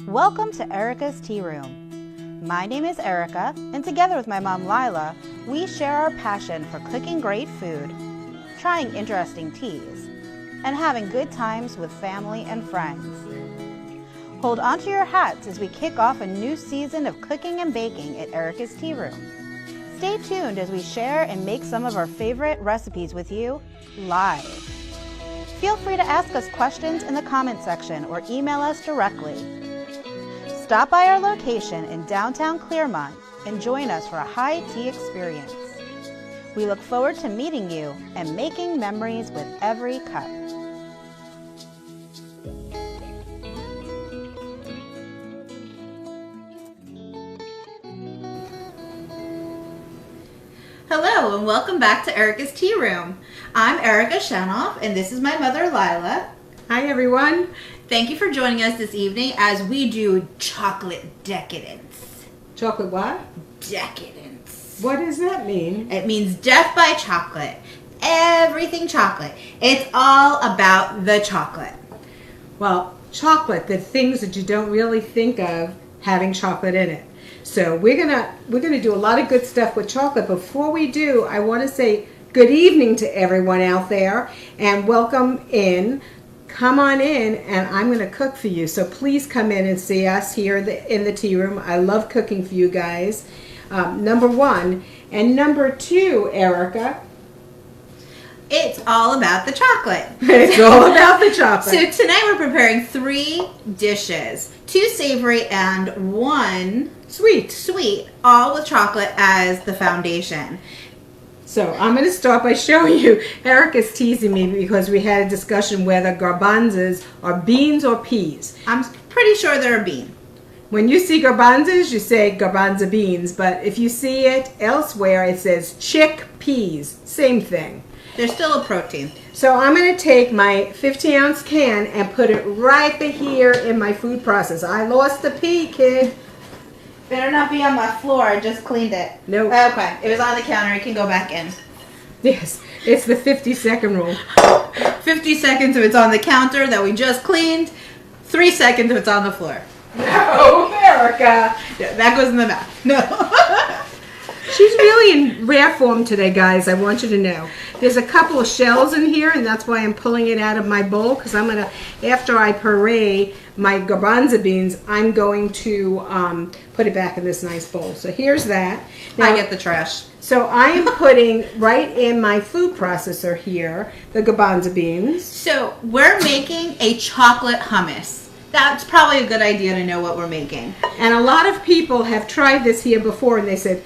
Welcome to Erika's Tea Room. My name is Erika, and together with my mom Lila, we share our passion for cooking great food, trying interesting teas, and having good times with family and friends. Hold onto your hats as we kick off a new season of cooking and baking at Erika's Tea Room. Stay tuned as we share and make some of our favorite recipes with you live. Feel free to ask us questions in the comment section or email us directly. Stop by our location in downtown Clearmont and join us for a high tea experience. We look forward to meeting you and making memories with every cup. Hello and welcome back to Erika's Tea Room. I'm Erika Shanoff and this is my mother Lila. Hi everyone. Thank you for joining us this evening as we do chocolate decadence. Chocolate what? Decadence. What does that mean? It means death by chocolate. Everything chocolate. It's all about the chocolate. Well, chocolate, the things that you don't really think of having chocolate in it. So we're gonna do a lot of good stuff with chocolate. Before we do, I want to say good evening to everyone out there and welcome in. Come on in and I'm going to cook for you. So please come in and see us here in the tea room. I love cooking for you guys. Number one. And number two, Erika. It's all about the chocolate. It's all about the chocolate. So tonight we're preparing 3 dishes. 2 savory and 1 sweet, all with chocolate as the foundation. So I'm going to start by showing you. Erika's teasing me because we had a discussion whether garbanzos are beans or peas. I'm pretty sure they're a bean. When you see garbanzos, you say garbanzo beans, but if you see it elsewhere, it says chickpeas. Same thing. They're still a protein. So I'm going to take my 50-ounce can and put it right here in my food processor. I lost the pea, kid. Better not be on my floor. I just cleaned it. Nope. Okay. It was on the counter. It can go back in. Yes. It's the 50-second rule. 50 seconds if it's on the counter that we just cleaned. 3 seconds if it's on the floor. No, Erika. Yeah, that goes in the mouth. No. She's really in rare form today, guys. I want you to know. There's a couple of shells in here, and that's why I'm pulling it out of my bowl, because I'm going to, after I puree my garbanzo beans, I'm going to put it back in this nice bowl. So here's that. Now, I get the trash. So I am putting right in my food processor here the garbanzo beans. So we're making a chocolate hummus. That's probably a good idea to know what we're making. And a lot of people have tried this here before, and they said,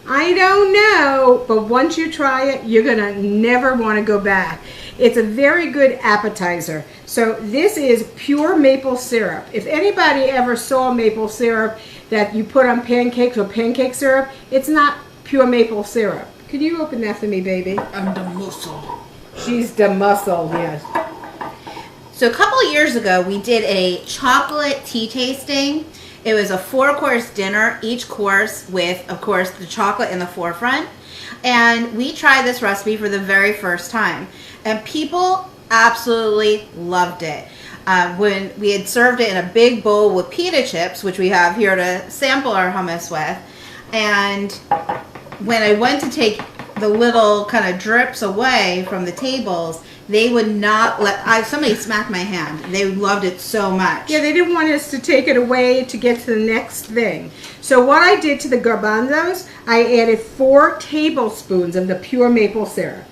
I don't know, but once you try it, you're going to never want to go back. It's a very good appetizer. So this is pure maple syrup. If anybody ever saw maple syrup that you put on pancakes or pancake syrup, it's not pure maple syrup. Could you open that for me, baby? I'm the muscle. She's the muscle, yes. So a couple of years ago, we did a chocolate tea tasting. It was a 4-course dinner, each course with, of course, the chocolate in the forefront. And we tried this recipe for the very first time. And people absolutely loved it. When we had served it in a big bowl with pita chips, which we have here to sample our hummus with. And when I went to take the little kind of drips away from the tables, they would not let, somebody smacked my hand. They loved it so much. Yeah, they didn't want us to take it away to get to the next thing. So what I did to the garbanzos, I added 4 tablespoons of the pure maple syrup.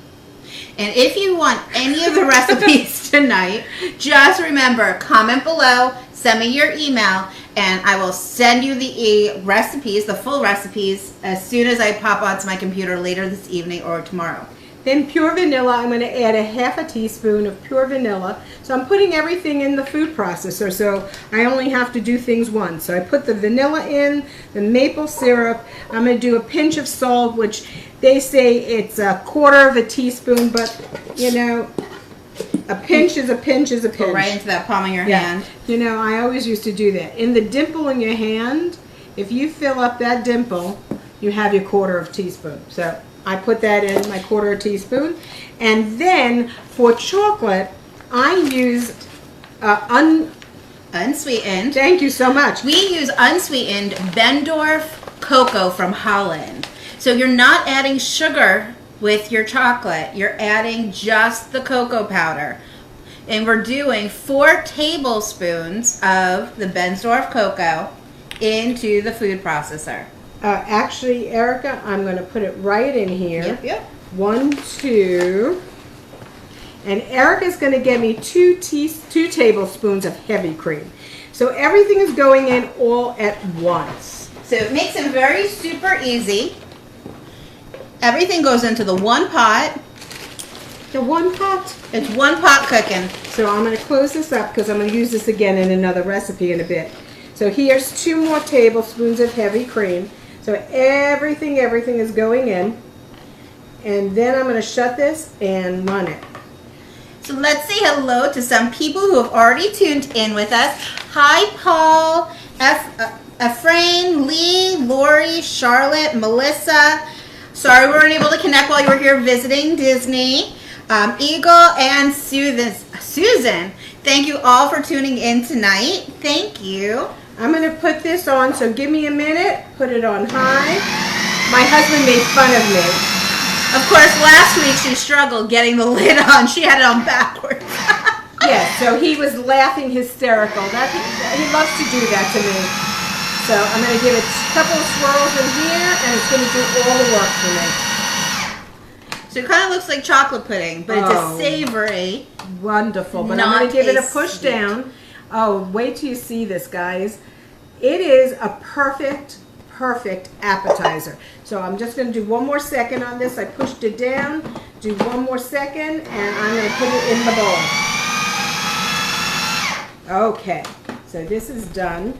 And if you want any of the recipes tonight, just remember, comment below, send me your email, and I will send you the recipes, the full recipes, as soon as I pop onto my computer later this evening or tomorrow. Then pure vanilla, I'm going to add a half a teaspoon of pure vanilla. So I'm putting everything in the food processor, so I only have to do things once. So I put the vanilla in, the maple syrup. I'm going to do a pinch of salt, which they say it's a 1/4 of a teaspoon, but you know, a pinch is a pinch is a pinch. Go right into that palm of your hand. You know, I always used to do that. In the dimple in your hand, if you fill up that dimple, you have your 1/4 of a teaspoon. So I put that in, my 1/4 teaspoon. And then for chocolate, I used unsweetened. Thank you so much. We use unsweetened Bendorf cocoa from Holland. So you're not adding sugar with your chocolate. You're adding just the cocoa powder. And we're doing 4 tablespoons of the Bendorf cocoa into the food processor. Actually, Erica, I'm going to put it right in here. Yep. 1, 2. And Erica's going to give me 2 tablespoons of heavy cream. So everything is going in all at once. So it makes it very super easy. Everything goes into the one pot. The one pot? It's one pot cooking. So I'm going to close this up because I'm going to use this again in another recipe in a bit. So here's 2 more tablespoons of heavy cream. So everything is going in. And then I'm going to shut this and run it. So let's say hello to some people who have already tuned in with us. Hi, Paul, Ephraim, Lee, Lori, Charlotte, Melissa. Sorry we weren't able to connect while you were here visiting Disney. Eagle and Susan. Thank you all for tuning in tonight. Thank you. I'm going to put this on, so give me a minute. Put it on high. My husband made fun of me. Of course, last week she struggled getting the lid on. She had it on backwards. Yes, so he was laughing hysterical. He loves to do that to me. So I'm going to give it a couple of swirls in here, and it's going to do all the work for me. So it kind of looks like chocolate pudding, but it's a savory. Wonderful. But I'm going to give it a push down. Oh, wait till you see this, guys. It is a perfect appetizer. So I'm just going to do 1 more second on this. I pushed it down. Do 1 more second, and I'm going to put it in the bowl. Okay, so this is done.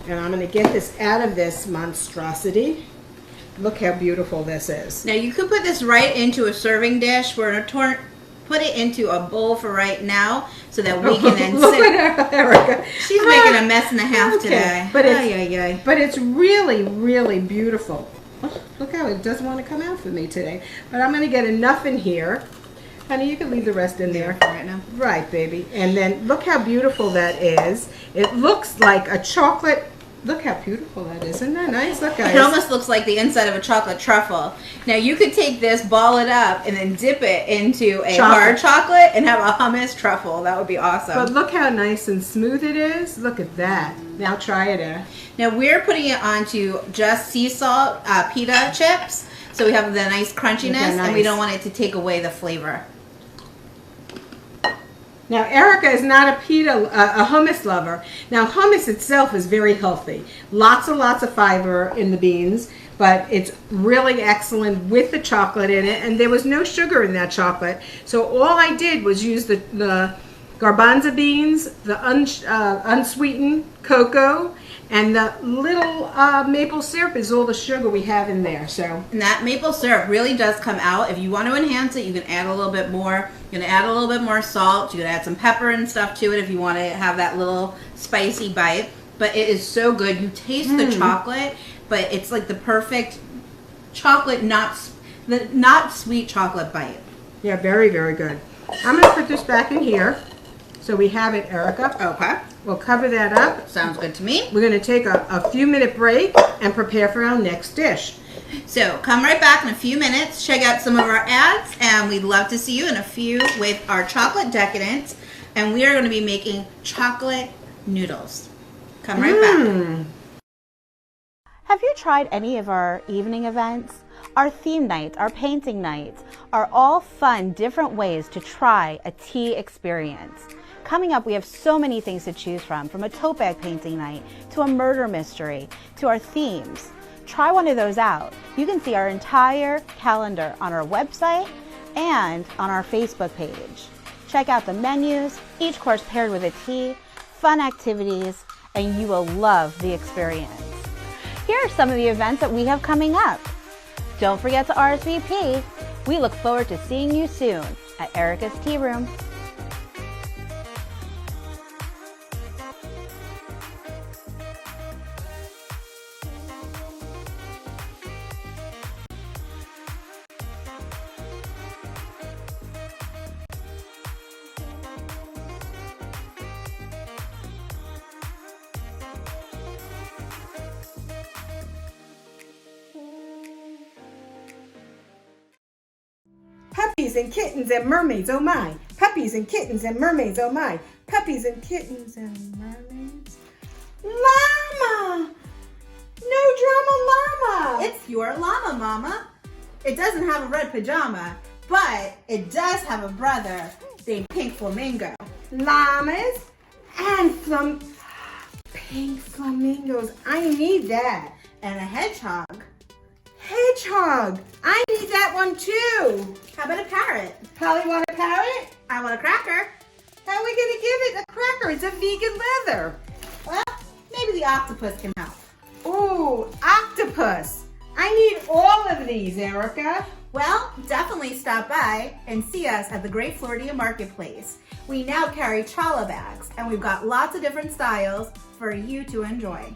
And I'm going to get this out of this monstrosity. Look how beautiful this is. Now you could put this right into a serving dish. We're going to put it into a bowl for right now so that we can then Look at Erika. She's making a mess and a half today. But it's really beautiful. Oh, look how it doesn't want to come out for me today. But I'm going to get enough in here. Honey, you can leave the rest in there. Right now. Right, baby. And then look how beautiful that is. It looks like a chocolate. Look how beautiful that is. Isn't that nice? Look, guys. It almost looks like the inside of a chocolate truffle. Now you could take this, ball it up, and then dip it into a hard chocolate and have a hummus truffle. That would be awesome. But look how nice and smooth it is. Look at that. Now try it. Now we're putting it onto just sea salt pita chips. So we have the nice crunchiness, and we don't want it to take away the flavor. Now, Erika is not a hummus lover. Now, hummus itself is very healthy. Lots of fiber in the beans, but it's really excellent with the chocolate in it, and there was no sugar in that chocolate. So all I did was use the garbanzo beans, the unsweetened cocoa, and the little maple syrup is all the sugar we have in there. So, and that maple syrup really does come out. If you want to enhance it, you can add a little bit more. You can add a little bit more salt. You can add some pepper and stuff to it if you want to have that little spicy bite. But it is so good. You taste the chocolate, but it's like the perfect chocolate, not sweet chocolate bite. Yeah, very good. I'm going to put this back in here. So we have it, Erika. Okay. We'll cover that up. Sounds good to me. We're going to take a few minute break and prepare for our next dish. So come right back in a few minutes. Check out some of our ads, and we'd love to see you in a few with our chocolate decadence. And we are going to be making chocolate noodles. Come right back. Have you tried any of our evening events? Our theme nights, our painting nights are all fun, different ways to try a tea experience. Coming up, we have so many things to choose from a tote bag painting night, to a murder mystery, to our themes. Try one of those out. You can see our entire calendar on our website and on our Facebook page. Check out the menus, each course paired with a tea, fun activities, and you will love the experience. Here are some of the events that we have coming up. Don't forget to RSVP. We look forward to seeing you soon at Erika's Tea Room. Puppies and kittens and mermaids, oh my. Puppies and kittens and mermaids, oh my. Puppies and kittens and mermaids. Llama! No drama llama! It's your llama, Mama. It doesn't have a red pajama, but it does have a brother named Pink Flamingo. Llamas and pink flamingos. I need that. And a hedgehog. Hedgehog. I need that one too. How about a parrot? Polly want a parrot? I want a cracker. How are we going to give it a cracker? It's a vegan leather. Well, maybe the octopus can help. Ooh, octopus. I need all of these, Erica. Well, definitely stop by and see us at the Great Floridian Marketplace. We now carry challah bags, and we've got lots of different styles for you to enjoy.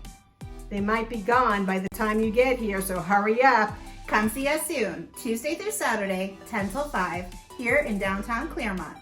They might be gone by the time you get here, so hurry up. Come see us soon, Tuesday through Saturday, 10 till 5, here in downtown Claremont.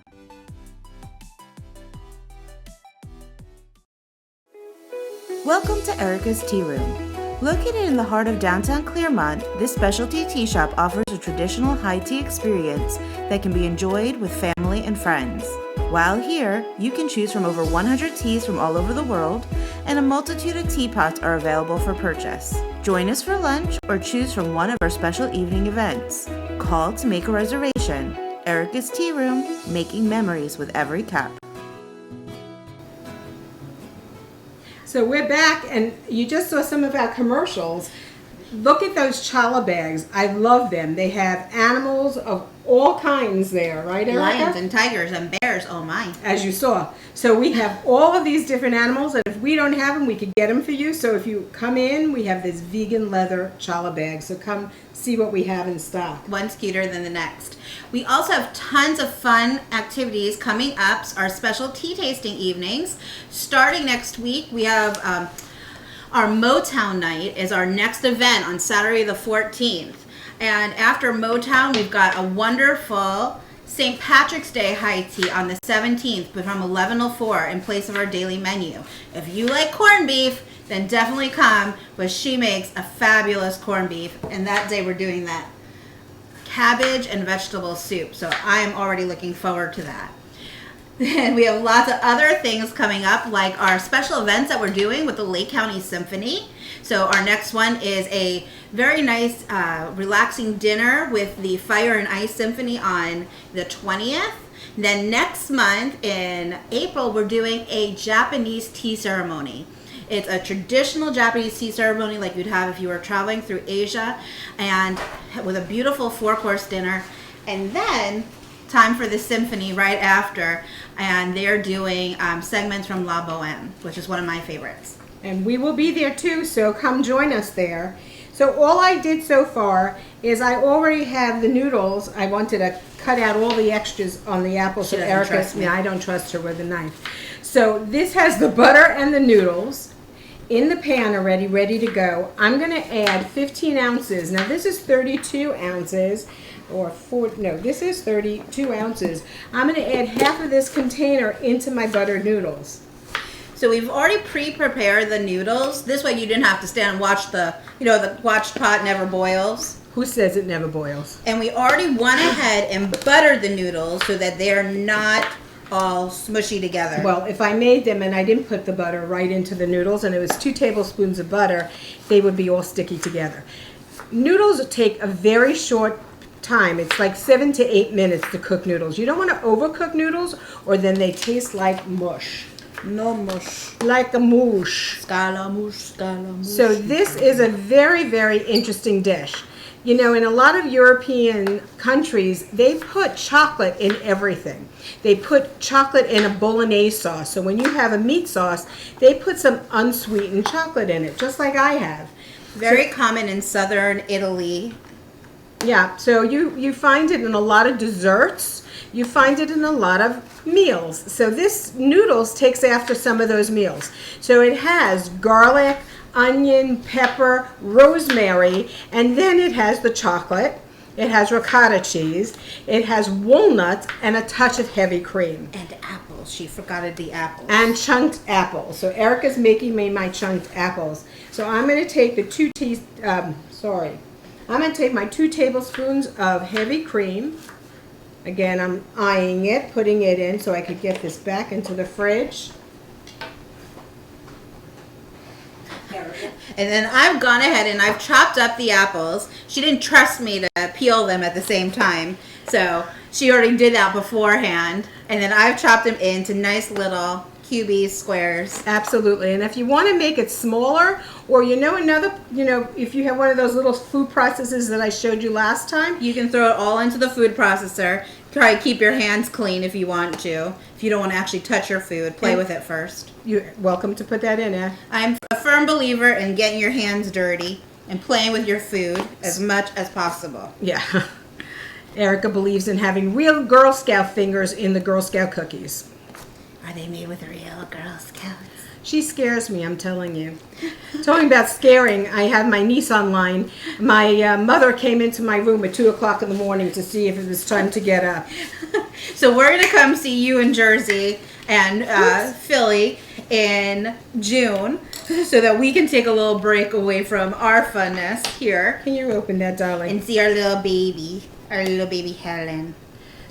Welcome to Erika's Tea Room. Located in the heart of downtown Claremont, this specialty tea shop offers a traditional high tea experience that can be enjoyed with family and friends. While here, you can choose from over 100 teas from all over the world, and a multitude of teapots are available for purchase. Join us for lunch or choose from one of our special evening events. Call to make a reservation. Erika's Tea Room, making memories with every cup. So we're back, and you just saw some of our commercials. Look at those challah bags. I love them. They have animals of all kinds there, right, Erika? Lions and tigers and bears, oh my. As you saw. So we have all of these different animals, and if we don't have them, we could get them for you. So if you come in, we have this vegan leather challah bag. So come see what we have in stock. One's cuter than the next. We also have tons of fun activities coming up, our special tea tasting evenings. Starting next week, we have our Motown night is our next event on Saturday the 14th. And after Motown, we've got a wonderful St. Patrick's Day high tea on the 17th, but from 11:04 in place of our daily menu. If you like corned beef, then definitely come, but she makes a fabulous corned beef, and that day we're doing that cabbage and vegetable soup, so I'm already looking forward to that. And we have lots of other things coming up, like our special events that we're doing with the Lake County Symphony. So our next one is a very nice, relaxing dinner with the Fire and Ice Symphony on the 20th. Then next month in April, we're doing a Japanese tea ceremony. It's a traditional Japanese tea ceremony like you'd have if you were traveling through Asia, and with a beautiful 4-course dinner. And then time for the symphony right after, and they're doing segments from La Boheme, which is one of my favorites. And we will be there too, so come join us there. So all I did so far is I already have the noodles. I wanted to cut out all the extras on the apples. She so doesn't Erika, trust me. I don't trust her with a knife. So this has the butter and the noodles in the pan already, ready to go. I'm going to add 15 ounces. Now this is 32 ounces. This is 32 ounces. I'm going to add half of this container into my buttered noodles. So we've already pre-prepared the noodles. This way you didn't have to stand and watch the watch pot never boils. Who says it never boils? And we already went ahead and buttered the noodles so that they're not all smushy together. Well, if I made them and I didn't put the butter right into the noodles and it was 2 tablespoons of butter, they would be all sticky together. Noodles take a very short time. It's like 7 to 8 minutes to cook noodles. You don't want to overcook noodles or then they taste like mush. No mush. Like a mouche. Scaramouche. So this is a very, very interesting dish. You know, in a lot of European countries, they put chocolate in everything. They put chocolate in a bolognese sauce. So when you have a meat sauce, they put some unsweetened chocolate in it, just like I have. Very common in southern Italy. Yeah, so you find it in a lot of desserts. You find it in a lot of meals. So this noodles takes after some of those meals. So it has garlic, onion, pepper, rosemary, and then it has the chocolate. It has ricotta cheese. It has walnuts and a touch of heavy cream. And apples. She forgot the apples. And chunked apples. So Erica's making me my chunked apples. So I'm going to take I'm going to take my 2 tablespoons of heavy cream. Again, I'm eyeing it, putting it in so I could get this back into the fridge. And then I've gone ahead and I've chopped up the apples. She didn't trust me to peel them at the same time, so she already did that beforehand. And then I've chopped them into nice little cubey squares. Absolutely. And if you want to make it smaller, or if you have one of those little food processors that I showed you last time, You can throw it all into the food processor. Try to keep your hands clean if you want to. If you don't want to actually touch your food, play with it first. you're welcome to put that in there. I'm a firm believer in getting your hands dirty and playing with your food as much as possible. Yeah. Erika believes in having real Girl Scout fingers in the Girl Scout cookies. Are they made with real Girl Scouts? She scares me, I'm telling you. Talking about scaring, I have my niece online. My mother came into my room at 2 o'clock in the morning to see if it was time to get up. So we're going to come see you in Jersey and Philly in June so that we can take a little break away from our funness here Can you open that, darling? and see our little baby Helen.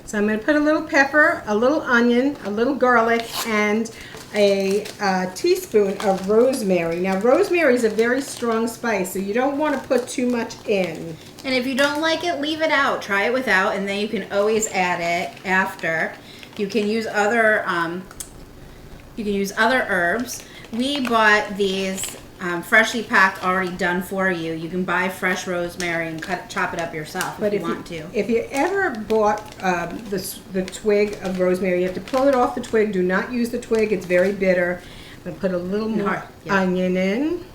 So I'm going to put a little pepper, a little onion, a little garlic, and a teaspoon of rosemary. Now, rosemary is a very strong spice, so you don't want to put too much in. And if you don't like it, leave it out. Try it without, and then you can always add it after. You can use other herbs. We bought these freshly packed, already done for you. You can buy fresh rosemary and chop it up yourself if you want to. If you ever bought the twig of rosemary, you have to pull it off the twig. Do not use the twig. It's very bitter. I'm going to put a little more onion in.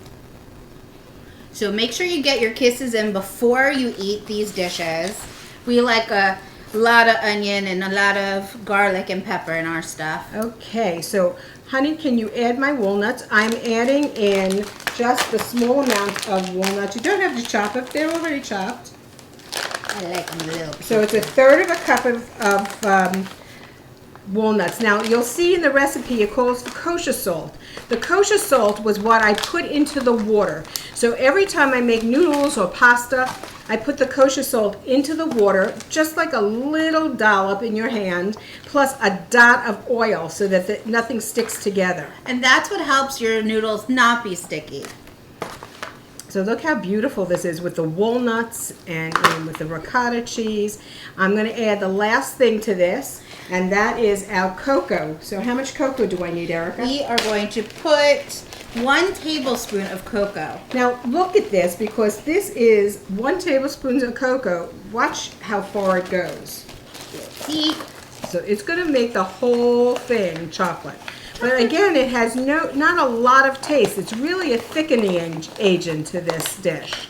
So make sure you get your kisses in before you eat these dishes. We like a lot of onion and a lot of garlic and pepper in our stuff. Okay, so honey, can you add my walnuts? I'm adding in just the small amount of walnuts. You don't have to chop it. They're already chopped. I like them a little bit. So it's 1/3 of a cup of walnuts. Now, you'll see in the recipe it calls for kosher salt. The kosher salt was what I put into the water. So every time I make noodles or pasta, I put the kosher salt into the water, just like a little dollop in your hand, plus a dot of oil so that nothing sticks together. And that's what helps your noodles not be sticky. So look how beautiful this is with the walnuts and with the ricotta cheese. I'm going to add the last thing to this, and that is our cocoa. So how much cocoa do I need, Erika? We are going to put 1 tablespoon of cocoa. Now look at this, because this is 1 tablespoon of cocoa. Watch how far it goes. See? So it's going to make the whole thing chocolate. But again, it has not a lot of taste. It's really a thickening agent to this dish.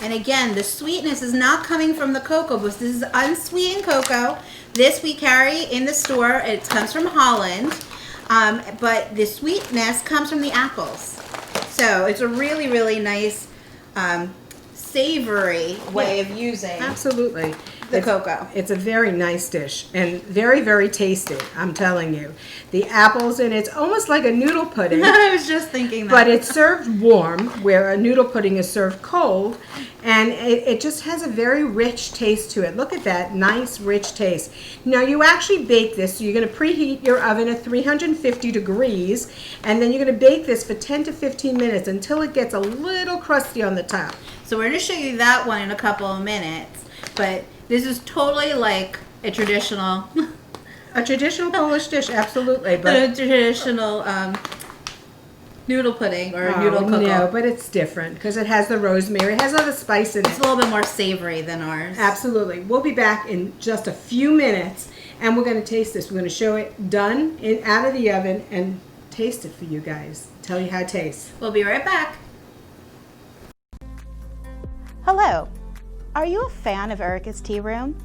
And again, the sweetness is not coming from the cocoa, because this is unsweetened cocoa. This we carry in the store. It comes from Holland. But the sweetness comes from the apples. So it's a really, really nice savory way of using Absolutely. the cocoa. It's a very nice dish and very, very tasty, I'm telling you. The apples in it's almost like a noodle pudding. I was just thinking that. But it's served warm, where a noodle pudding is served cold, and it just has a very rich taste to it. Look at that nice, rich taste. Now, you actually bake this, so you're going to preheat your oven at 350 degrees, and then you're going to bake this for 10 to 15 minutes until it gets a little crusty on the top. So we're going to show you that one in a couple of minutes. But this is totally like a traditional... A traditional Polish dish, absolutely. But a traditional noodle pudding or noodle cocoa. No, but it's different because it has the rosemary. It has other spice in it. It's a little bit more savory than ours. Absolutely. We'll be back in just a few minutes, and we're going to taste this. We're going to show it done out of the oven and taste it for you guys. Tell you how it tastes. We'll be right back. Hello. Are you a fan of Erika's Tea Room?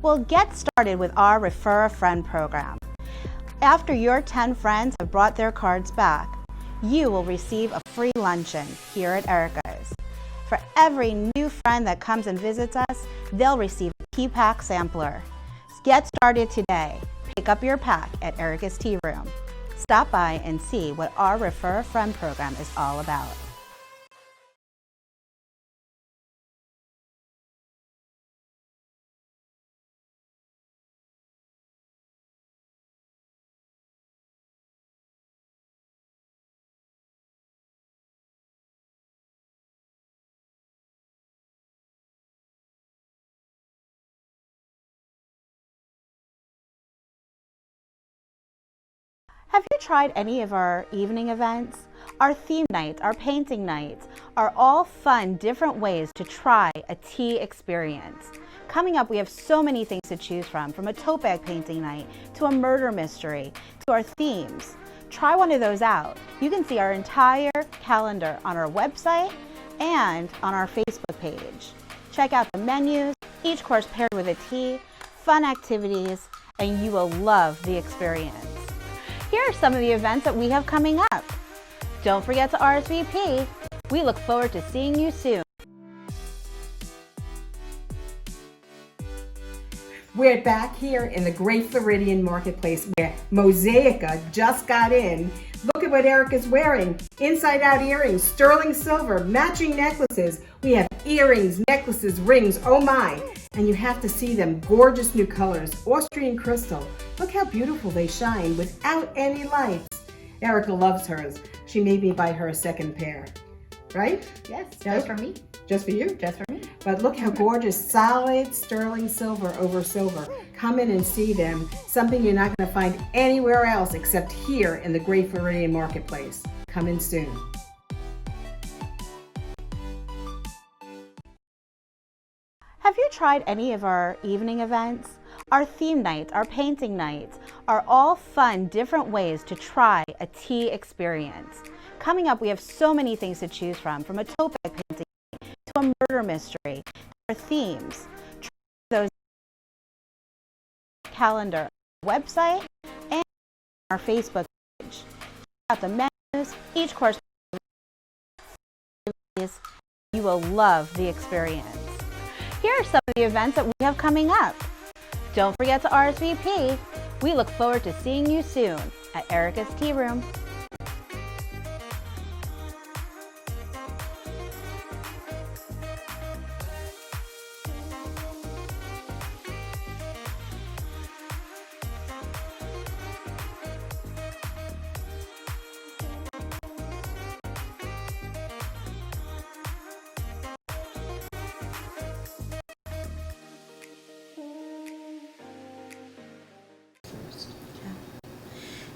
Well, get started with our Refer a Friend program. After your 10 friends have brought their cards back, you will receive a free luncheon here at Erika's. For every new friend that comes and visits us, they'll receive a tea pack sampler. Get started today. Pick up your pack at Erika's Tea Room. Stop by and see what our Refer a Friend program is all about. Have you tried any of our evening events? Our theme nights, our painting nights are all fun, different ways to try a tea experience. Coming up, we have so many things to choose from a tote bag painting night to a murder mystery to our themes. Try one of those out. You can see our entire calendar on our website and on our Facebook page. Check out the menus, each course paired with a tea, fun activities, and you will love the experience. Here are some of the events that we have coming up. Don't forget to RSVP. We look forward to seeing you soon. We're back here in the Great Floridian Marketplace where Mosaica just got in. Look at what Erika's wearing. Inside out earrings, sterling silver, matching necklaces. We have earrings, necklaces, rings, oh my. And you have to see them, gorgeous new colors, Austrian crystal. Look how beautiful they shine without any lights. Erika loves hers. She made me buy her a second pair. Right? Yes, just for me. Just for you? Just for me. But look how gorgeous, solid sterling silver over silver. Come in and see them. Something you're not going to find anywhere else except here in the Great Floridian Marketplace. Come in soon. Have you tried any of our evening events? Our theme nights, our painting nights are all fun, different ways to try a tea experience. Coming up, we have so many things to choose from a tote bag painting night to a murder mystery, to our themes. Try those calendar on our website and our Facebook page. Check out the menus, each course. You will love the experience. Here are some of the events that we have coming up. Don't forget to RSVP. We look forward to seeing you soon at Erika's Tea Room.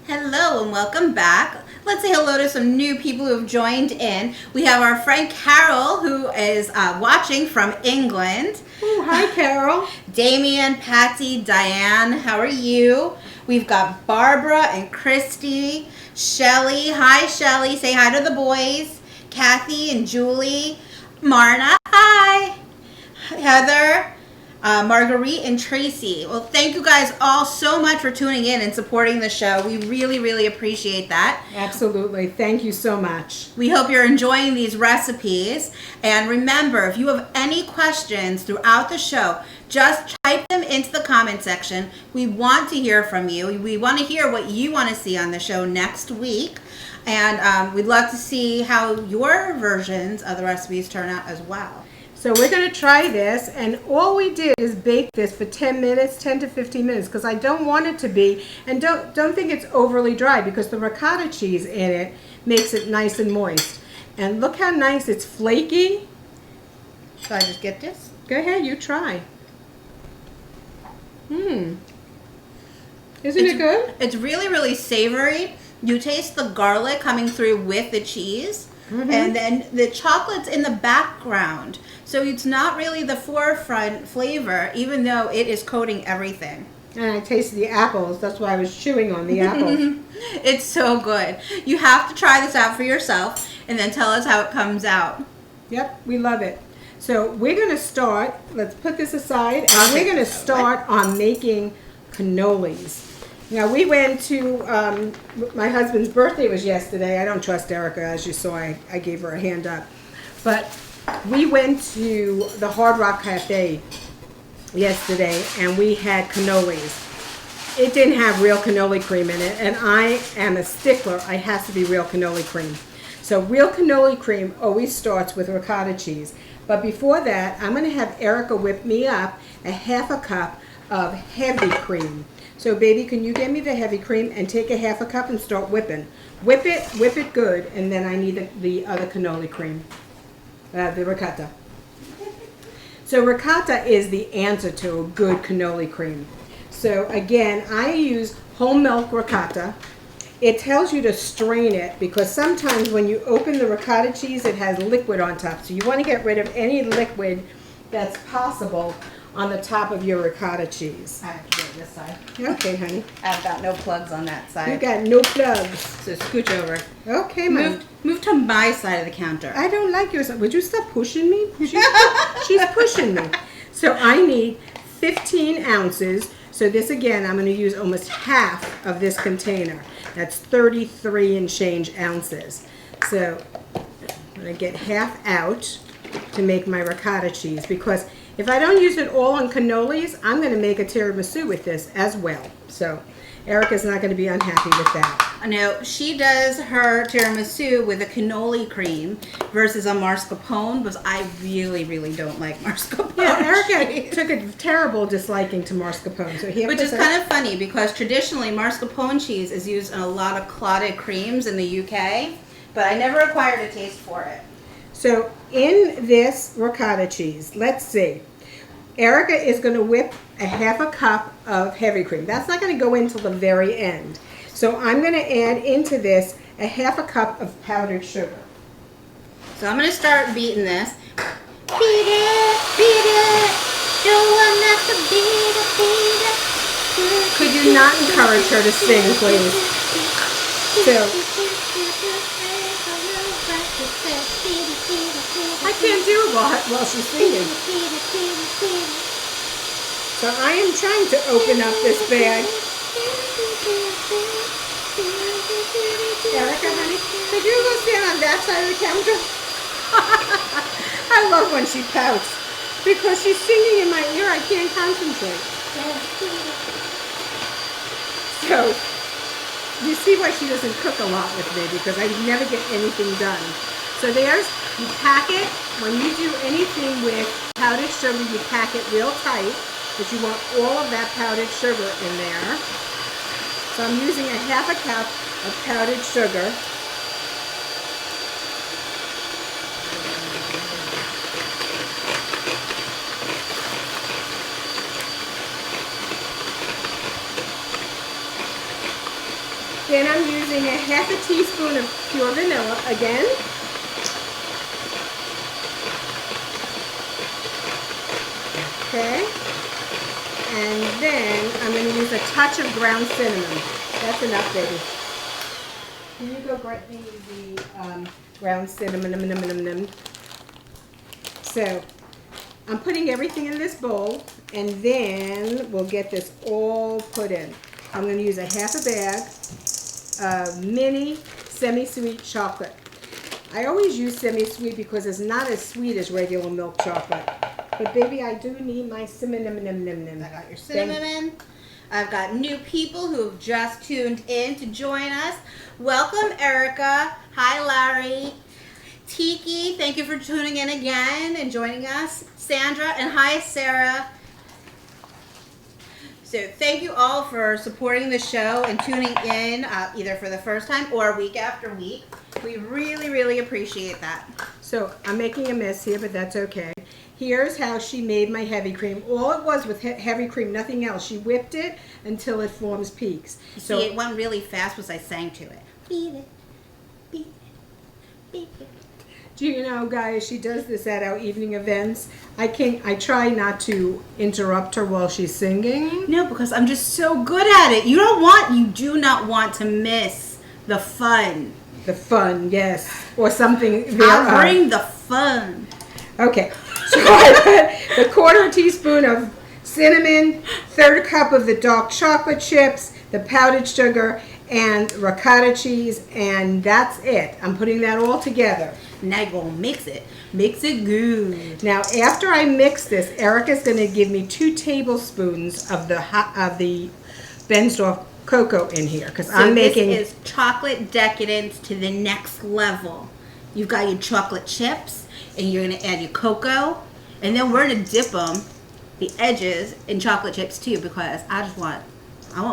Hello and welcome back. Let's say hello to some new people who have joined in. We have our friend Carol who is watching from England. Oh, hi Carol. Damien, Patsy, Diane, how are you? We've got Barbara and Christy, Shelly. Hi Shelly, say hi to the boys. Kathy and Julie. Marna, hi. Heather. Marguerite and Tracy. Well, thank you guys all so much for tuning in and supporting the show. We really, really appreciate that. Absolutely. Thank you so much. We hope you're enjoying these recipes. And remember, if you have any questions throughout the show, just type them into the comment section. We want to hear from you. We want to hear what you want to see on the show next week. And we'd love to see how your versions of the recipes turn out as well. So we're going to try this, and all we did is bake this for 10 minutes, 10 to 15 minutes, because I don't want it to be, and don't think it's overly dry, because the ricotta cheese in it makes it nice and moist. And look how nice it's flaky. Should I just get this? Go ahead, you try. Isn't it good? It's really, really savory. You taste the garlic coming through with the cheese. Mm-hmm. And then the chocolate's in the background. So it's not really the forefront flavor, even though it is coating everything. And I tasted the apples. That's why I was chewing on the apples. It's so good. You have to try this out for yourself and then tell us how it comes out. Yep, we love it. So we're going to start. Let's put this aside. And we're going to start on making cannolis. Now, we went to, my husband's birthday was yesterday. I don't trust Erika, as you saw. I gave her a hand up. But we went to the Hard Rock Cafe yesterday, and we had cannolis. It didn't have real cannoli cream in it, and I am a stickler. It has to be real cannoli cream. So real cannoli cream always starts with ricotta cheese. But before that, I'm going to have Erika whip me up a half a cup of heavy cream. So baby, can you get me the heavy cream and take a half a cup and start whipping. Whip it good, and then I need the other cannoli cream, the ricotta. So ricotta is the answer to a good cannoli cream. So again, I use whole milk ricotta. it tells you to strain it because sometimes when you open the ricotta cheese, it has liquid on top. So you want to get rid of any liquid that's possible on the top of your ricotta cheese. I have to do it this side. Okay, honey. I've got no plugs on that side. You got no plugs. So scooch over. Okay, Mom. Move to my side of the counter. I don't like yours. Would you stop pushing me? She's pushing me. So I need 15 ounces. So this again, I'm going to use almost half of this container. That's 33 and change ounces. So I'm going to get half out to make my ricotta cheese because if I don't use it all on cannolis, I'm going to make a tiramisu with this as well. So Erika's not going to be unhappy with that. No, she does her tiramisu with a cannoli cream versus a mascarpone, because I really, really don't like mascarpone. Yeah, Erika took a terrible disliking to mascarpone. So Which is kind of funny because traditionally mascarpone cheese is used in a lot of clotted creams in the UK, but I never acquired a taste for it. So in this ricotta cheese, let's see. Erika is going to whip a half a cup of heavy cream. That's not going to go in until the very end. So I'm going to add into this a half a cup of powdered sugar. So I'm going to start beating this. Beat it, don't want that to beat it. Could you not encourage her to sing, please? So I can't do it while she's singing. So I am trying to open up this bag. Erika, honey, could you go stand on that side of the counter? I love when she pouts because she's singing in my ear. I can't concentrate. So you see why she doesn't cook a lot with me, because I never get anything done. So there's, you pack it, when you do anything with powdered sugar, you pack it real tight, but you want all of that powdered sugar in there. So I'm using a half a cup of powdered sugar. Then I'm using a half a teaspoon of pure vanilla again. Okay. And then I'm going to use a touch of ground cinnamon. That's enough, baby. Can you go get me the ground cinnamon? So I'm putting everything in this bowl, and then we'll get this all put in. I'm going to use a half a bag of mini semi-sweet chocolate. I always use semi-sweet because it's not as sweet as regular milk chocolate. But baby, I do need my cinnamon. I got your cinnamon. I've got new people who have just tuned in to join us. Welcome, Erika. Hi, Larry. Tiki, thank you for tuning in again and joining us. Sandra, and hi, Sarah. So thank you all for supporting the show and tuning in either for the first time or week after week. We really, really appreciate that. So I'm making a mess here, but that's okay. Here's how she made my heavy cream. All it was with heavy cream, nothing else. She whipped it until it forms peaks. So it went really fast as I sang to it. Beat it, beat it, beat it. Do you know, guys, she does this at our evening events. I try not to interrupt her while she's singing. No, because I'm just so good at it. You do not want to miss the fun. The fun, yes. Or something. I'll bring the fun. Okay. So I put a quarter teaspoon of cinnamon, third cup of the dark chocolate chips, the powdered sugar, and ricotta cheese, and that's it. I'm putting that all together. Now you're going to mix it. Mix it good. Now, after I mix this, Erika's going to give me 2 tablespoons of the Bensdorf cocoa in here, because I'm making... This is chocolate decadence to the next level. You've got your chocolate chips, and you're going to add your cocoa, and then we're going to dip them, the edges, in chocolate chips too, because I want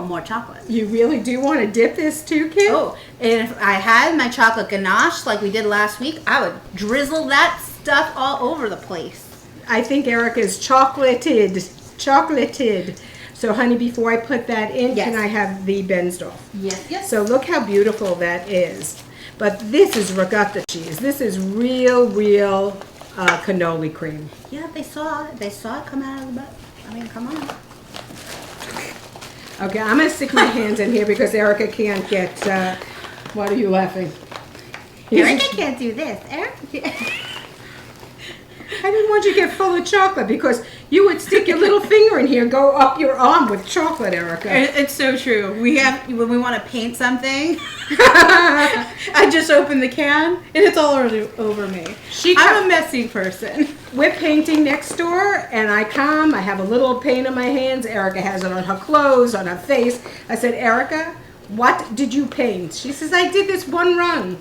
more chocolate. You really do want to dip this too, Kim? Oh, and if I had my chocolate ganache like we did last week, I would drizzle that stuff all over the place. I think Erika's chocolated. So, honey, before I put that in, Yes. can I have the Bensdorf? Yes, yes. So look how beautiful that is. But this is ricotta cheese. This is real cannoli cream. Yeah, they saw it. They saw it come out of the butt. I mean, come on. Okay, I'm going to stick my hands in here because Erika can't get, what are you laughing? Erika can't do this. Erika. I didn't want you to get full of chocolate because you would stick your little finger in here and go up your arm with chocolate, Erika. It's so true. We have, when we want to paint something, I just open the can and it's all over me. I'm a messy person. We're painting next door and I come, I have a little paint on my hands. Erika has it on her clothes, on her face. I said, Erika, what did you paint? She says, I did this one run.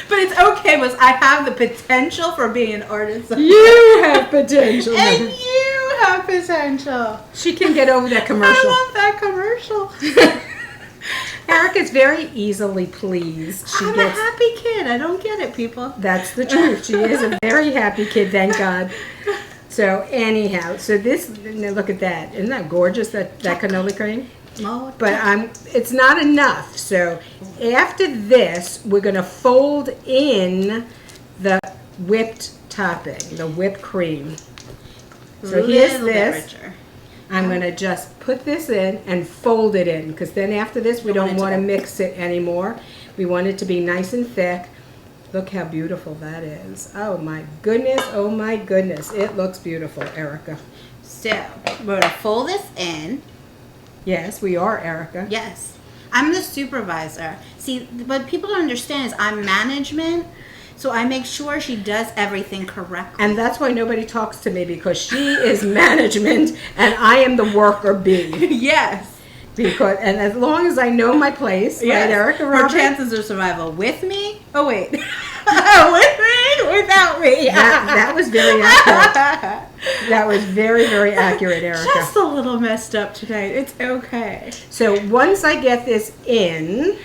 But it's okay because I have the potential for being an artist. You have potential. And you have potential. She can get over that commercial. I want that commercial. Erika's very easily pleased. I'm a happy kid. I don't get it, people. That's the truth. She is a very happy kid, thank God. So anyhow, so this, look at that. Isn't that gorgeous, that cannoli cream? But it's not enough. So after this, we're going to fold in the whipped topping, the whipped cream. So here's this. I'm going to just put this in and fold it in because then after this, we don't want to mix it anymore. We want it to be nice and thick. Look how beautiful that is. Oh my goodness. Oh my goodness. It looks beautiful, Erika. So we're going to fold this in. Yes, we are, Erika. Yes. I'm the supervisor. See, what people don't understand is I'm management, so I make sure she does everything correctly. And that's why nobody talks to me because she is management and I am the worker bee. Yes. And as long as I know my place, yes. Right, Erika? Her chances of survival with me? Oh, wait. With me? Without me. That was very accurate. That was very, very accurate, Erika. Just a little messed up tonight. It's okay. So once I get this in,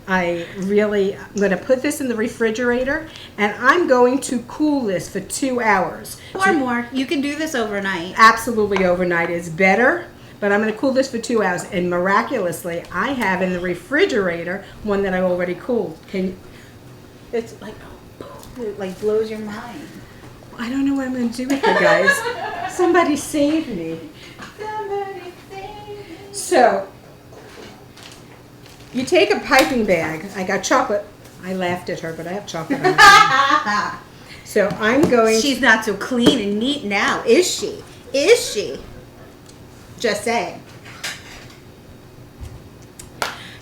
I'm going to put this in the refrigerator and I'm going to cool this for 2 hours. Or more. You can do this overnight. Absolutely overnight is better. But I'm going to cool this for 2 hours. And miraculously, I have in the refrigerator one that I already cooled. It's like, it like blows your mind. I don't know what I'm going to do with it, guys. Somebody save me. Somebody save me. So, you take a piping bag. I got chocolate. I laughed at her, but I have chocolate on my So I'm going... She's not so clean and neat now, is she? Is she? Just saying.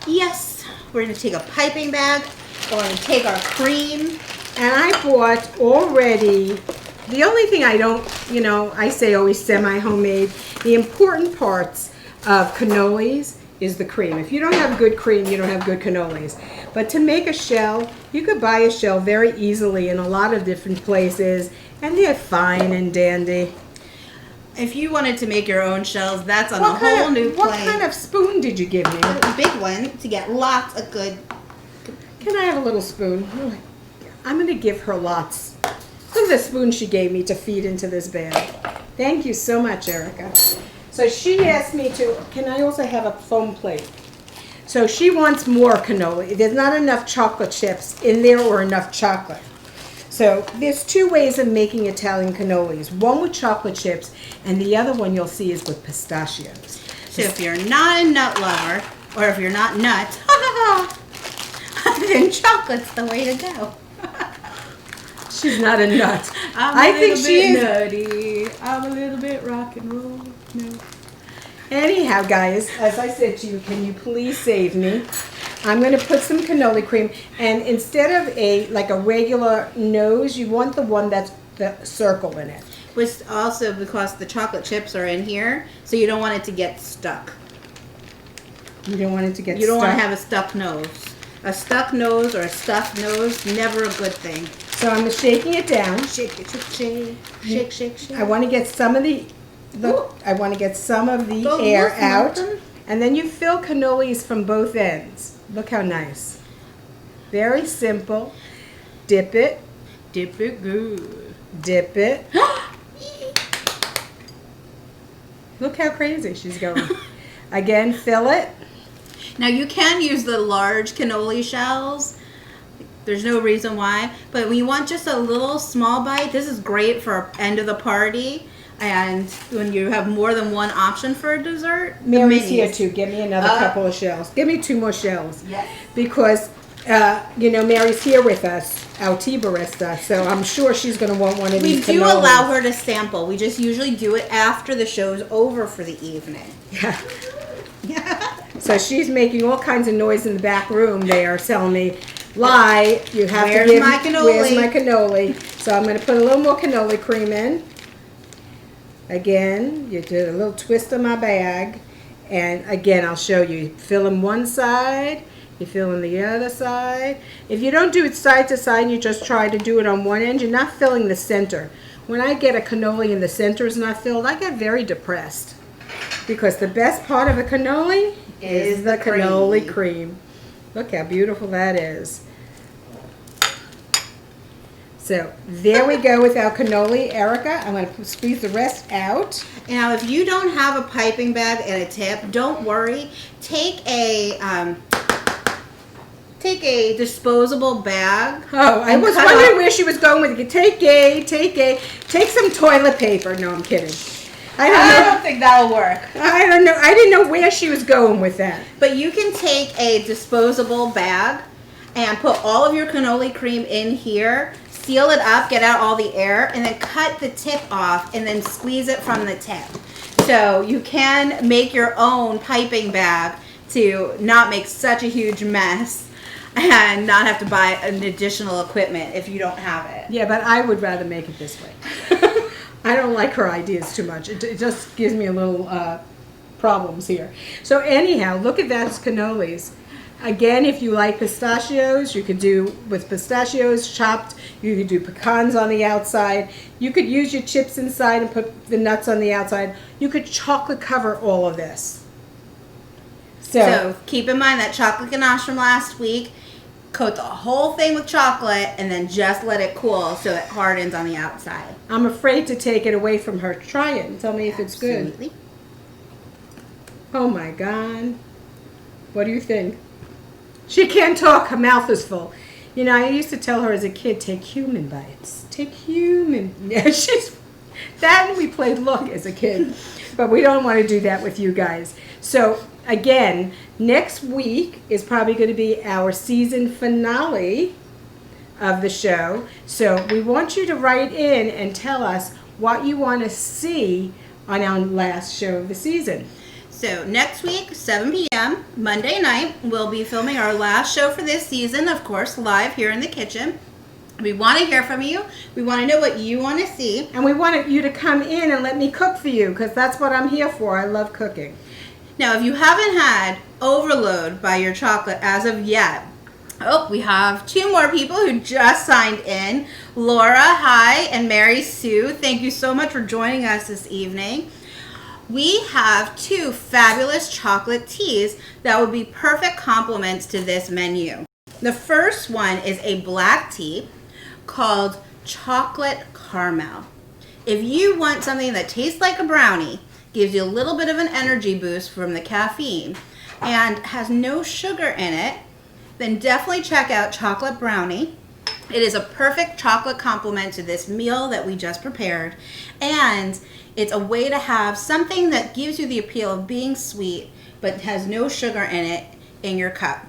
Yes, we're going to take a piping bag. We're going to take our cream. And I bought already, the only thing I don't, I say always semi-homemade. The important parts of cannolis is the cream. If you don't have good cream, you don't have good cannolis. But to make a shell, you could buy a shell very easily in a lot of different places. And they're fine and dandy. If you wanted to make your own shells, that's on a whole new plane. What kind of spoon did you give me? A big one to get lots of good. Can I have a little spoon? I'm going to give her lots. Look at the spoon she gave me to feed into this bag. Thank you so much, Erika. So she asked me to, can I also have a foam plate? So she wants more cannoli. There's not enough chocolate chips in there or enough chocolate. So there's 2 ways of making Italian cannolis. One with chocolate chips, and the other one you'll see is with pistachios. So if you're not a nut lover, or if you're not nuts, then chocolate's the way to go. She's not a nut. I think she is nutty. I'm a little bit rock and roll. No. Anyhow, guys, as I said to you, can you please save me? I'm going to put some cannoli cream, and instead of a regular nose, you want the one that's the circle in it. Which also because the chocolate chips are in here, so you don't want it to get stuck. You don't want it to get stuck? You don't want to have a stuck nose. A stuck nose or a stuffed nose, never a good thing. So I'm shaking it down. Shake it, shake, shake, shake, shake. I want to get some of the air out. And then you fill cannolis from both ends. Look how nice. Very simple. Dip it. Dip it good. Dip it. Look how crazy she's going. Again, fill it. Now you can use the large cannoli shells. There's no reason why. But when you want just a little small bite, this is great for end of the party. And when you have more than one option for a dessert. Mary's here too. Give me another couple of shells. Give me 2 more shells. Yes. Because, Mary's here with us, our tea barista. So I'm sure she's going to want one of these We do cannolis. allow her to sample. We just usually do it after the show's over for the evening. Yeah. So she's making all kinds of noise in the back room there, telling me, "Lie, you have Where's to give my cannoli?" Where's my cannoli?" So I'm going to put a little more cannoli cream in. Again, you did a little twist of my bag, and again, I'll show you. You fill in one side, you fill in the other side. If you don't do it side to side, and you just try to do it on one end, you're not filling the center. When I get a cannoli and the center is not filled, I get very depressed. Because the best part of a cannoli is the cannoli cream. Look how beautiful that is. So there we go with our cannoli, Erica. I'm going to squeeze the rest out. Now, if you don't have a piping bag and a tip, don't worry. Take a disposable bag. Oh, I was wondering where she was going with it. Take some toilet paper. No, I'm kidding. I don't think that'll work. I don't know. I didn't know where she was going with that. But you can take a disposable bag and put all of your cannoli cream in here, seal it up, get out all the air, and then cut the tip off and then squeeze it from the tip. So you can make your own piping bag to not make such a huge mess and not have to buy an additional equipment if you don't have it. Yeah, but I would rather make it this way. I don't like her ideas too much. It just gives me a little problems here. So anyhow, look at those cannolis. Again, if you like pistachios, you could do with pistachios chopped. You could do pecans on the outside. You could use your chips inside and put the nuts on the outside. You could chocolate cover all of this. So keep in mind that chocolate ganache from last week. Coat the whole thing with chocolate and then just let it cool so it hardens on the outside. I'm afraid to take it away from her. Try it and tell me if it's good. Absolutely. Oh my God. What do you think? She can't talk. Her mouth is full. You know, I used to tell her as a kid, take human bites. Take human. Yeah, she's... That and we played look as a kid. But we don't want to do that with you guys. So, again, next week is probably going to be our season finale of the show. So we want you to write in and tell us what you want to see on our last show of the season. So next week, 7 p.m., Monday night, we'll be filming our last show for this season, of course, live here in the kitchen. We want to hear from you. We want to know what you want to see. And we want you to come in and let me cook for you, because that's what I'm here for. I love cooking. Now, if you haven't had Overload by Your Chocolate as of yet, we have 2 more people who just signed in. Laura, hi, and Mary Sue, thank you so much for joining us this evening. We have 2 fabulous chocolate teas that would be perfect complements to this menu. The first one is a black tea called Chocolate Caramel. If you want something that tastes like a brownie, gives you a little bit of an energy boost from the caffeine, and has no sugar in it, then definitely check out Chocolate Brownie. It is a perfect chocolate complement to this meal that we just prepared, and it's a way to have something that gives you the appeal of being sweet but has no sugar in it in your cup.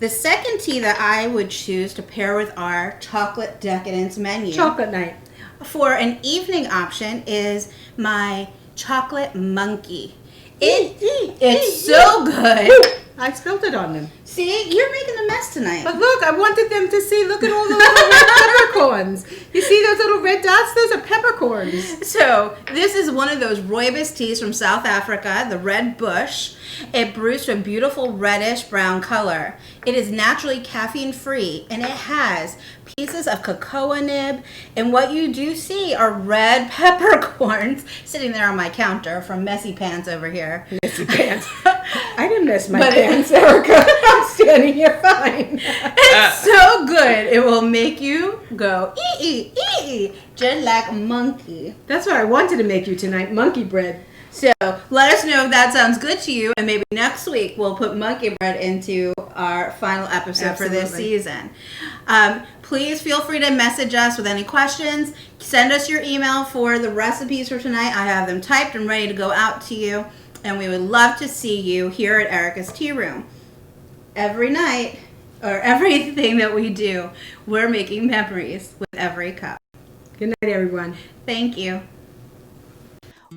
The second tea that I would choose to pair with our Chocolate Decadence menu Chocolate night. for an evening option is my Chocolate Monkey. It's so good. I spilled it on them. See, you're making a mess tonight. But look, I wanted them to see, look at all the little red peppercorns. You see those little red dots? Those are peppercorns. So, this is one of those rooibos teas from South Africa, the red bush. It brews to a beautiful reddish brown color. It is naturally caffeine free, and it has pieces of cocoa nib, and what you do see are red peppercorns sitting there on my counter from Messy Pants over here. Messy Pants. I didn't miss my pants, Erica. I'm standing here fine. It's so good. It will make you go ee, just like a monkey. That's what I wanted to make you tonight, monkey bread. So let us know if that sounds good to you, and maybe next week we'll put monkey bread into our final episode for this season. Please feel free to message us with any questions. Send us your email for the recipes for tonight. I have them typed and ready to go out to you, and we would love to see you here at Erika's Tea Room. Every night, or everything that we do, we're making memories with every cup. Good night, everyone. Thank you.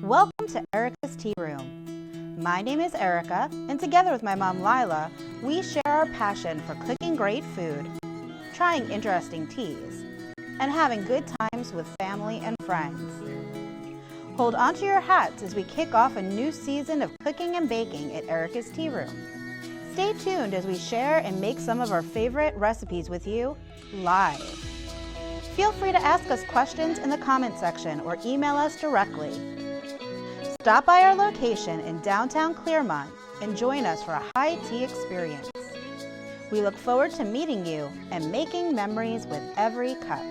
Welcome to Erika's Tea Room. My name is Erika, and together with my mom Lila, we share our passion for cooking great food, trying interesting teas, and having good times with family and friends. Hold on to your hats as we kick off a new season of cooking and baking at Erika's Tea Room. Stay tuned as we share and make some of our favorite recipes with you live. Feel free to ask us questions in the comment section or email us directly. Stop by our location in downtown Clearmont and join us for a high tea experience. We look forward to meeting you and making memories with every cup.